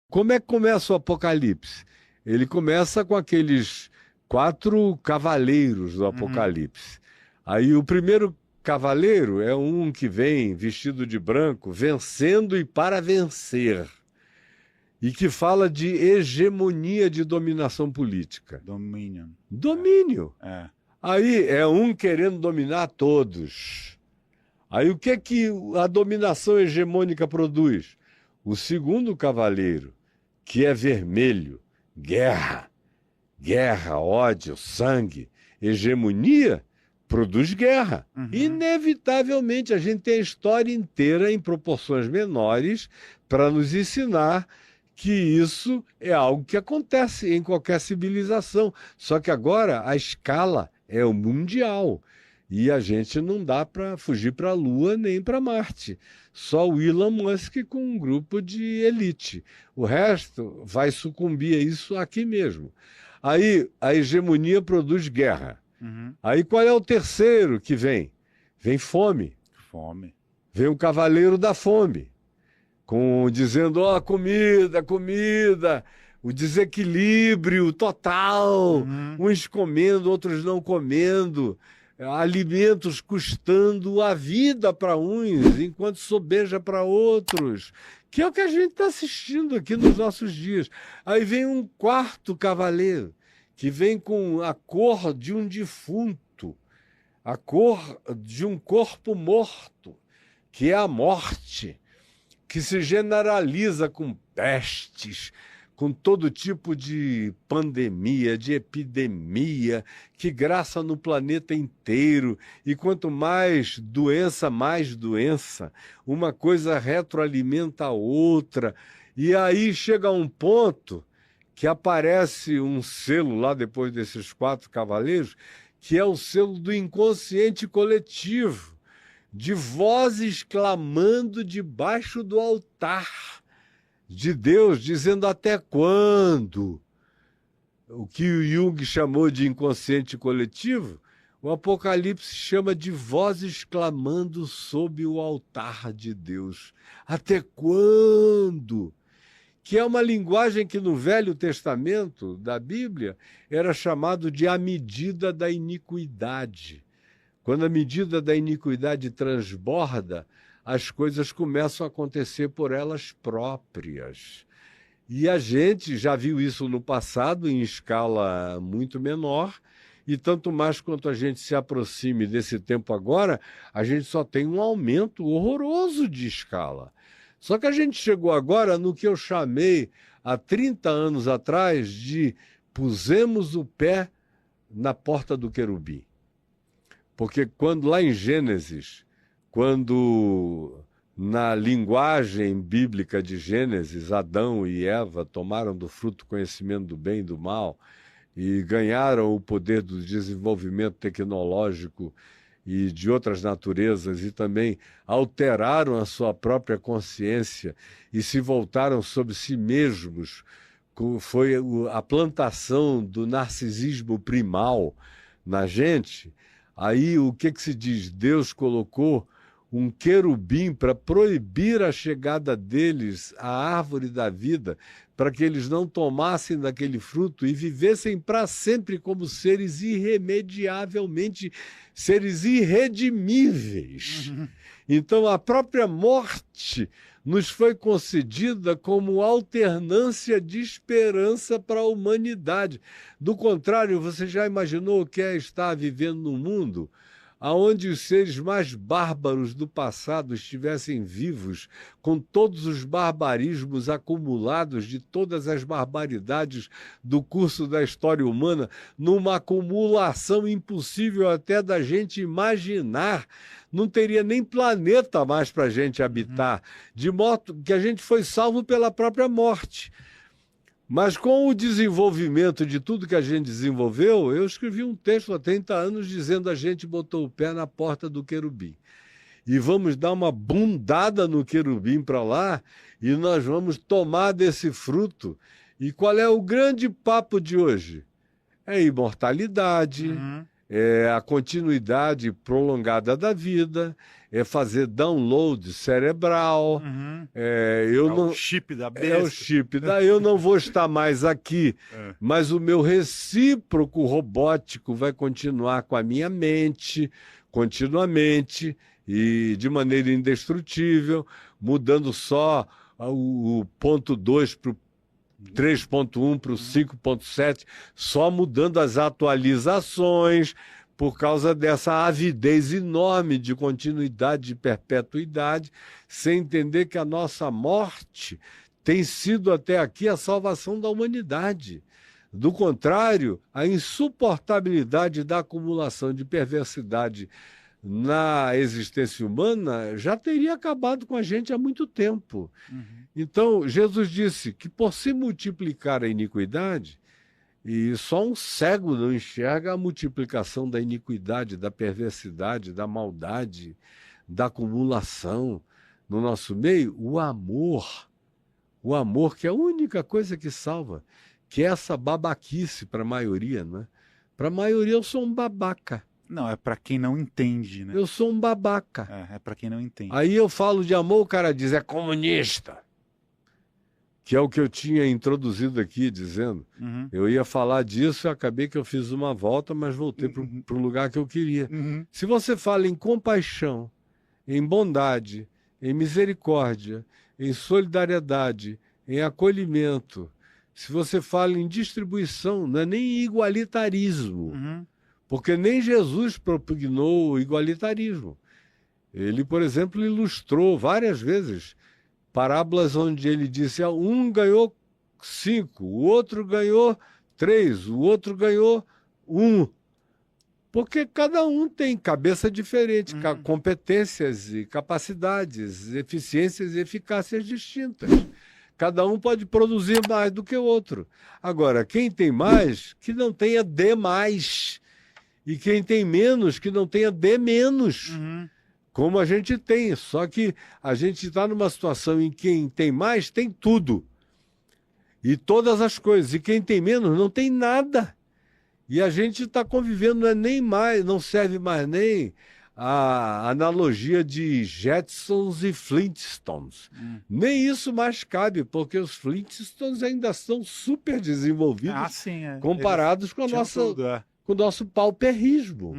Como é que começa o Apocalipse? Ele começa com aqueles 4 cavaleiros do Uhum. Apocalipse. Aí o primeiro cavaleiro é um que vem vestido de branco, vencendo e para vencer, e que fala de hegemonia de dominação política. Dominion. Domínio. É. Aí é um querendo dominar todos. Aí o que é que a dominação hegemônica produz? O segundo cavaleiro, que é vermelho, guerra. Guerra, ódio, sangue, hegemonia, produz guerra. Uhum. Inevitavelmente, a gente tem a história inteira em proporções menores para nos ensinar que isso é algo que acontece em qualquer civilização. Só que agora a escala é o mundial. E a gente não dá para fugir para a Lua nem para Marte. Só o Elon Musk com um grupo de elite. O resto vai sucumbir a isso aqui mesmo. Aí a hegemonia produz guerra. Uhum. Aí qual é o terceiro que vem? Vem fome. Fome. Vem o cavaleiro da fome, dizendo, ó, comida, comida, o desequilíbrio total, Uhum. uns comendo, outros não comendo, alimentos custando a vida para uns, enquanto sobeja para outros, que é o que a gente está assistindo aqui nos nossos dias. Aí vem um quarto cavaleiro, que vem com a cor de um defunto, a cor de um corpo morto, que é a morte, que se generaliza com pestes, com todo tipo de pandemia, de epidemia, que graça no planeta inteiro. E quanto mais doença, uma coisa retroalimenta a outra. E aí chega um ponto que aparece um selo lá depois desses 4 cavaleiros, que é o selo do inconsciente coletivo, de vozes clamando debaixo do altar de Deus, dizendo até quando. O que o Jung chamou de inconsciente coletivo, o Apocalipse chama de vozes clamando sob o altar de Deus. Até quando? Que é uma linguagem que no Velho Testamento da Bíblia era chamado de a medida da iniquidade. Quando a medida da iniquidade transborda, as coisas começam a acontecer por elas próprias. E a gente já viu isso no passado em escala muito menor, e tanto mais quanto a gente se aproxime desse tempo agora, a gente só tem um aumento horroroso de escala. Só que a gente chegou agora no que eu chamei, há 30 anos atrás, de pusemos o pé na porta do querubim. Porque quando lá em Gênesis, quando na linguagem bíblica de Gênesis, Adão e Eva tomaram do fruto conhecimento do bem e do mal e ganharam o poder do desenvolvimento tecnológico e de outras naturezas e também alteraram a sua própria consciência e se voltaram sobre si mesmos, foi a plantação do narcisismo primal na gente. Aí o que se diz? Deus colocou um querubim para proibir a chegada deles à árvore da vida, para que eles não tomassem daquele fruto e vivessem para sempre como seres irremediavelmente, seres irredimíveis. Então a própria morte nos foi concedida como alternância de esperança para a humanidade. Do contrário, você já imaginou o que é estar vivendo num mundo onde os seres mais bárbaros do passado estivessem vivos, com todos os barbarismos acumulados de todas as barbaridades do curso da história humana, numa acumulação impossível até da gente imaginar? Não teria nem planeta mais para a gente habitar, de modo que a gente foi salvo pela própria morte. Mas com o desenvolvimento de tudo que a gente desenvolveu, eu escrevi um texto há 30 anos dizendo a gente botou o pé na porta do querubim. E vamos dar uma bundada no querubim para lá e nós vamos tomar desse fruto. E qual é o grande papo de hoje? É imortalidade, é a continuidade prolongada da vida, é fazer download cerebral. O chip da besta. É o chip. Eu não vou estar mais aqui, mas o meu recíproco robótico vai continuar com a minha mente, continuamente, e de maneira indestrutível, mudando só o ponto 2 para o 3.1 para o 5.7, só mudando as atualizações, por causa dessa avidez enorme de continuidade, de perpetuidade, sem entender que a nossa morte tem sido até aqui a salvação da humanidade. Do contrário, a insuportabilidade da acumulação de perversidade na existência humana já teria acabado com a gente há muito tempo. Então, Jesus disse que por se multiplicar a iniquidade, e só um cego não enxerga a multiplicação da iniquidade, da perversidade, da maldade, da acumulação no nosso meio, o amor que é a única coisa que salva, que é essa babaquice para a maioria, né? Para a maioria eu sou um babaca. Não, é para quem não entende, né? Eu sou um babaca. É para quem não entende. Aí eu falo de amor, o cara diz, é comunista. Que é o que eu tinha introduzido aqui, dizendo. Eu ia falar disso e acabei que eu fiz uma volta, mas voltei para o lugar que eu queria. Se você fala em compaixão, em bondade, em misericórdia, em solidariedade, em acolhimento, se você fala em distribuição, não é nem igualitarismo, porque nem Jesus propugnou o igualitarismo. Ele, por exemplo, ilustrou várias vezes parábolas onde ele disse, um ganhou 5, o outro ganhou 3, o outro ganhou 1. Porque cada um tem cabeça diferente, competências e capacidades, eficiências e eficácias distintas. Cada um pode produzir mais do que o outro. Agora, quem tem mais, que não tenha D mais. E quem tem menos, que não tenha D menos. Como a gente tem, só que a gente está numa situação em que quem tem mais tem tudo. E todas as coisas. E quem tem menos não tem nada. E a gente está convivendo, não é nem mais, não serve mais nem a analogia de Jetsons e Flintstones. Nem isso mais cabe, porque os Flintstones ainda são super desenvolvidos comparados com, com o nosso pauperismo.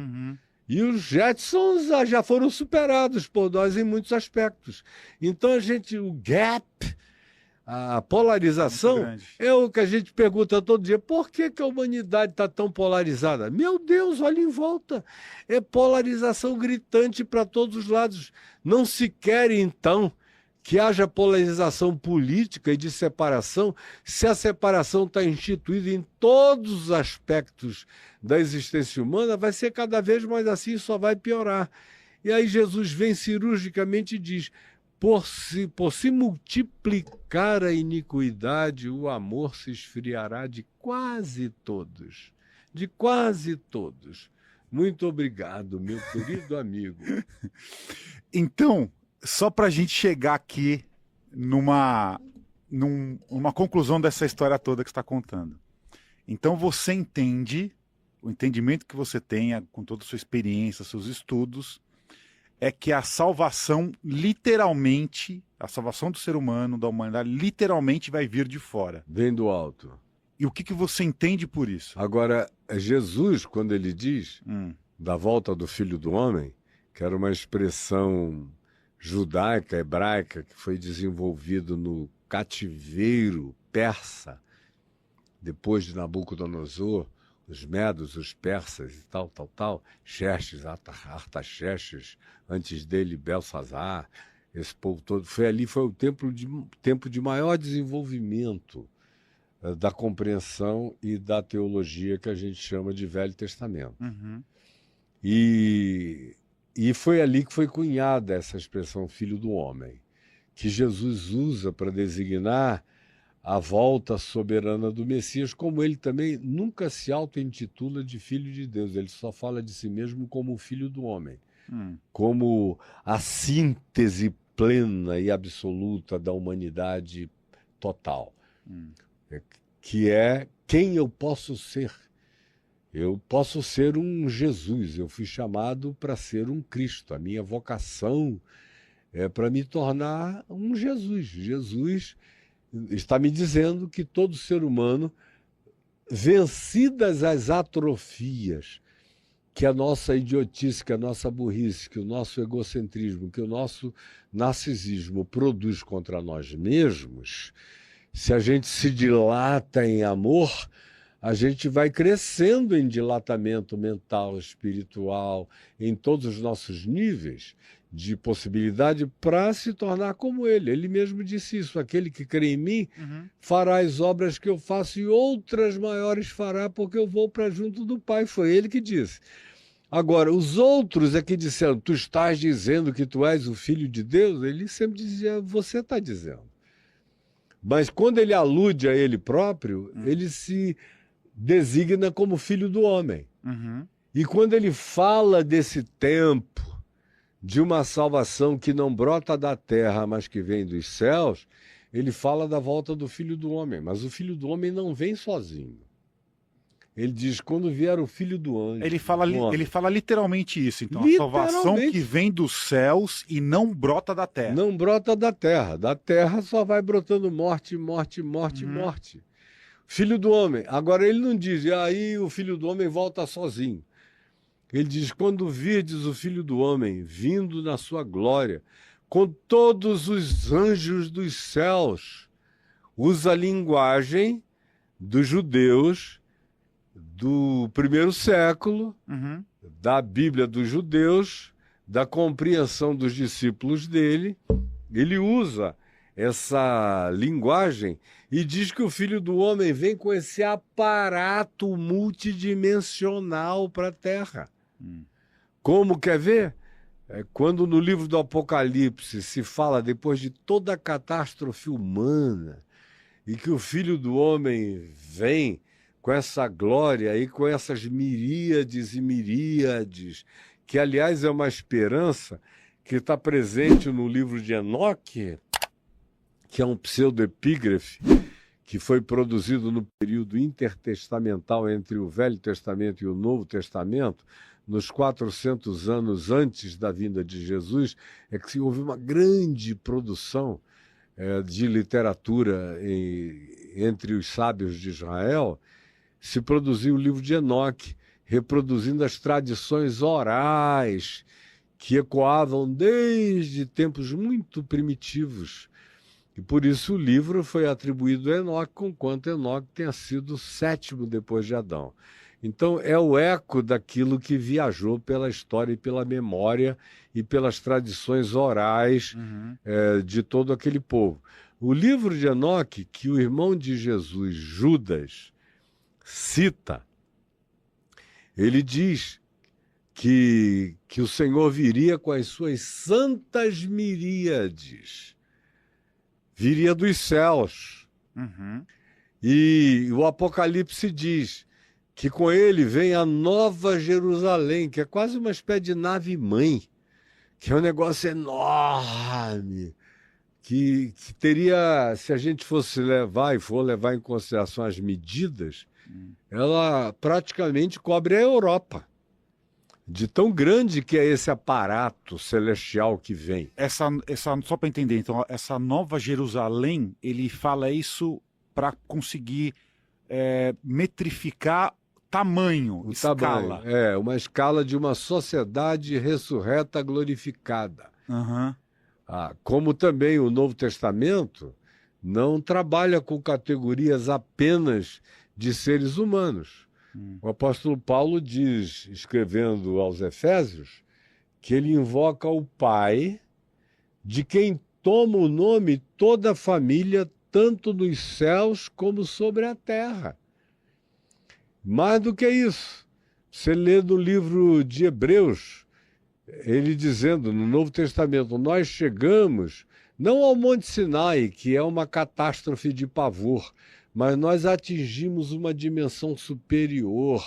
E os Jetsons já foram superados por nós em muitos aspectos. Então o gap, a polarização, é o que a gente pergunta todo dia. Por que a humanidade está tão polarizada? Meu Deus, olha em volta. É polarização gritante para todos os lados. Não se quer, então, que haja polarização política e de separação, se a separação está instituída em todos os aspectos da existência humana, vai ser cada vez mais assim e só vai piorar. E aí Jesus vem cirurgicamente e diz, por se multiplicar a iniquidade, o amor se esfriará de quase todos. De quase todos. Muito obrigado, meu querido amigo. Então, só para a gente chegar aqui numa conclusão dessa história toda que você está contando. Então você entende, o entendimento que você tenha com toda a sua experiência, seus estudos, é que a salvação literalmente, a salvação do ser humano, da humanidade, literalmente vai vir de fora. Vem do alto. E o que você entende por isso? Agora, Jesus, quando ele diz da volta do Filho do Homem, que era uma expressão judaica, hebraica, que foi desenvolvido no cativeiro persa, depois de Nabucodonosor, os medos, os persas e tal, Xerxes, Artaxerxes, antes dele Belsazar, esse povo todo, foi o tempo de maior desenvolvimento da compreensão e da teologia que a gente chama de Velho Testamento. E foi ali que foi cunhada essa expressão Filho do Homem, que Jesus usa para designar a volta soberana do Messias, como ele também nunca se auto-intitula de Filho de Deus, ele só fala de si mesmo como Filho do Homem, como a síntese plena e absoluta da humanidade total, que é quem eu posso ser Eu posso ser um Jesus, eu fui chamado para ser um Cristo. A minha vocação é para me tornar um Jesus. Jesus está me dizendo que todo ser humano, vencidas as atrofias, que a nossa idiotice, que a nossa burrice, que o nosso egocentrismo, que o nosso narcisismo produz contra nós mesmos, se a gente se dilata em amor, a gente vai crescendo em dilatamento mental, espiritual, em todos os nossos níveis de possibilidade para se tornar como ele. Ele mesmo disse isso: aquele que crê em mim fará as obras que eu faço e outras maiores fará, porque eu vou para junto do Pai. Foi ele que disse. Agora, os outros é que disseram: tu estás dizendo que tu és o Filho de Deus? Ele sempre dizia: você está dizendo. Mas quando ele alude a ele próprio, ele se designa como Filho do Homem. E quando ele fala desse tempo, de uma salvação que não brota da terra, mas que vem dos céus, ele fala da volta do Filho do Homem. Mas o Filho do Homem não vem sozinho. Ele diz: quando vier o Filho do Anjo. Ele fala literalmente isso, então. A salvação que vem dos céus e não brota da terra. Não brota da terra. Da terra só vai brotando morte, morte, morte, morte. Filho do Homem. Agora ele não diz: aí o Filho do Homem volta sozinho. Ele diz: quando virdes o Filho do Homem vindo na sua glória, com todos os anjos dos céus. Usa a linguagem dos judeus do primeiro século, da Bíblia dos judeus, da compreensão dos discípulos dele. Ele usa essa linguagem e diz que o Filho do Homem vem com esse aparato multidimensional para a Terra. Como, quer ver? Quando no livro do Apocalipse se fala, depois de toda a catástrofe humana, e que o Filho do Homem vem com essa glória e com essas miríades e miríades, que aliás é uma esperança que está presente no livro de Enoque, que é um pseudoepígrafe que foi produzido no período intertestamental entre o Velho Testamento e o Novo Testamento, nos 400 anos antes da vinda de Jesus, é que houve uma grande produção de literatura entre os sábios de Israel. Se produziu o livro de Enoque, reproduzindo as tradições orais que ecoavam desde tempos muito primitivos. E por isso o livro foi atribuído a Enoque, conquanto Enoque tenha sido o sétimo depois de Adão. Então é o eco daquilo que viajou pela história e pela memória e pelas tradições orais de todo aquele povo. O livro de Enoque, que o irmão de Jesus, Judas, cita, ele diz que o Senhor viria com as suas santas miríades, viria dos céus. E o Apocalipse diz que com ele vem a Nova Jerusalém, que é quase uma espécie de nave-mãe, que é um negócio enorme, que teria, se a gente fosse levar e for levar em consideração as medidas, ela praticamente cobre a Europa, de tão grande que é esse aparato celestial que vem. Só para entender, então, essa Nova Jerusalém, ele fala isso para conseguir metrificar tamanho, escala. Uma escala de uma sociedade ressurreta glorificada. Como também o Novo Testamento não trabalha com categorias apenas de seres humanos. O apóstolo Paulo diz, escrevendo aos Efésios, que ele invoca o Pai, de quem toma o nome toda a família, tanto nos céus como sobre a terra. Mais do que isso, você lê no livro de Hebreus, ele dizendo, no Novo Testamento, nós chegamos não ao Monte Sinai, que é uma catástrofe de pavor, mas nós atingimos uma dimensão superior.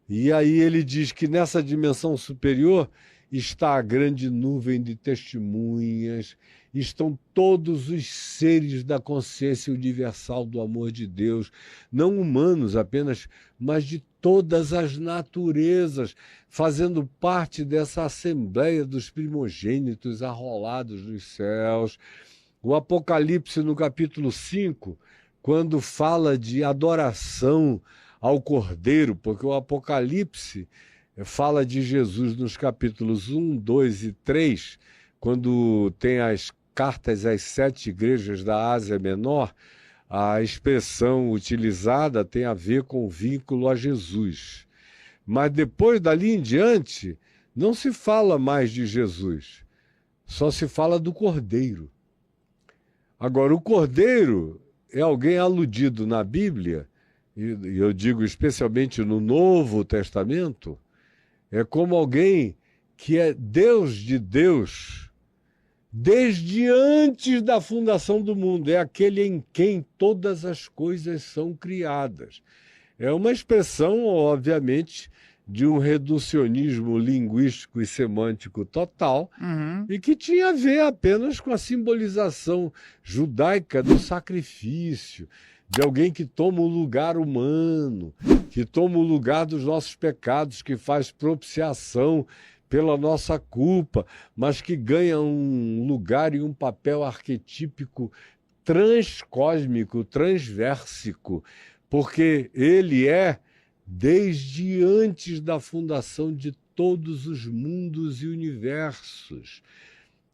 E aí ele diz que nessa dimensão superior está a grande nuvem de testemunhas, estão todos os seres da consciência universal do amor de Deus, não humanos apenas, mas de todas as naturezas, fazendo parte dessa assembleia dos primogênitos arrolados nos céus. O Apocalipse, no capítulo 5, quando fala de adoração ao Cordeiro, porque o Apocalipse fala de Jesus nos capítulos 1, 2 e 3, quando tem as cartas às 7 igrejas da Ásia Menor, a expressão utilizada tem a ver com o vínculo a Jesus. Mas depois dali em diante, não se fala mais de Jesus, só se fala do Cordeiro. Agora, o Cordeiro é alguém aludido na Bíblia, e eu digo especialmente no Novo Testamento, é como alguém que é Deus de Deus, desde antes da fundação do mundo, é aquele em quem todas as coisas são criadas. É uma expressão, obviamente, de um reducionismo linguístico e semântico total, e que tinha a ver apenas com a simbolização judaica do sacrifício, de alguém que toma o lugar humano, que toma o lugar dos nossos pecados, que faz propiciação pela nossa culpa, mas que ganha um lugar e um papel arquetípico transcósmico, transversico, porque ele é desde antes da fundação de todos os mundos e universos,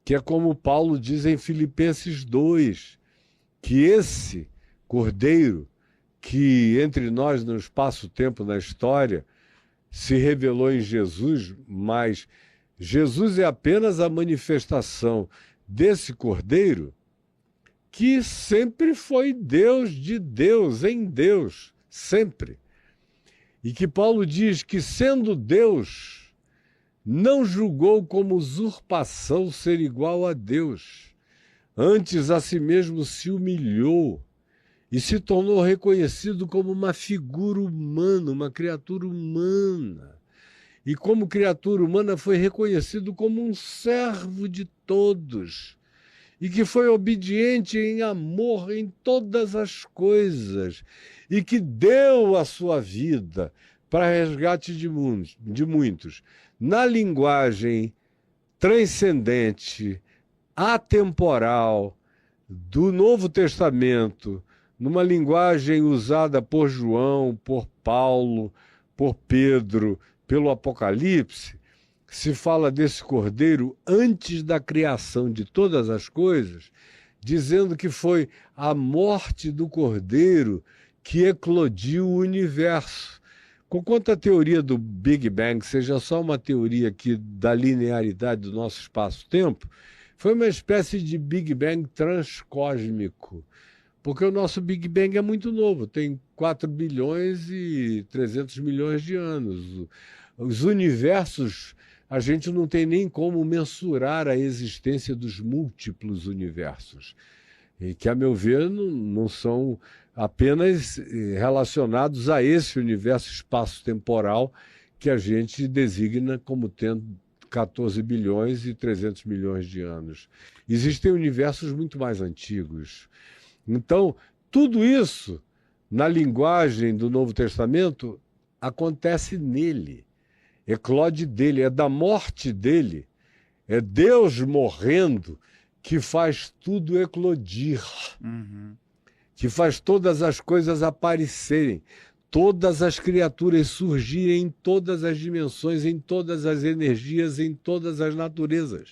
que é como Paulo diz em Filipenses 2, que esse Cordeiro, que entre nós no espaço-tempo na história, se revelou em Jesus, mas Jesus é apenas a manifestação desse Cordeiro que sempre foi Deus de Deus, em Deus, sempre. E que Paulo diz que, sendo Deus, não julgou como usurpação ser igual a Deus. Antes a si mesmo se humilhou e se tornou reconhecido como uma figura humana, uma criatura humana. E como criatura humana foi reconhecido como um servo de todos, e que foi obediente em amor em todas as coisas, e que deu a sua vida para resgate de muitos. Na linguagem transcendente, atemporal, do Novo Testamento, numa linguagem usada por João, por Paulo, por Pedro, pelo Apocalipse, se fala desse Cordeiro antes da criação de todas as coisas, dizendo que foi a morte do Cordeiro que eclodiu o universo. Conquanto a teoria do Big Bang seja só uma teoria aqui da linearidade do nosso espaço-tempo, foi uma espécie de Big Bang transcósmico, porque o nosso Big Bang é muito novo, tem 4 bilhões e 300 milhões de anos. Os universos, a gente não tem nem como mensurar a existência dos múltiplos universos, e que, a meu ver, não são apenas relacionados a esse universo espaço-temporal que a gente designa como tendo 14 bilhões e 300 milhões de anos. Existem universos muito mais antigos. Então, tudo isso, na linguagem do Novo Testamento, acontece nele, eclode dele, é da morte dele, é Deus morrendo que faz tudo eclodir, que faz todas as coisas aparecerem, todas as criaturas surgirem em todas as dimensões, em todas as energias, em todas as naturezas.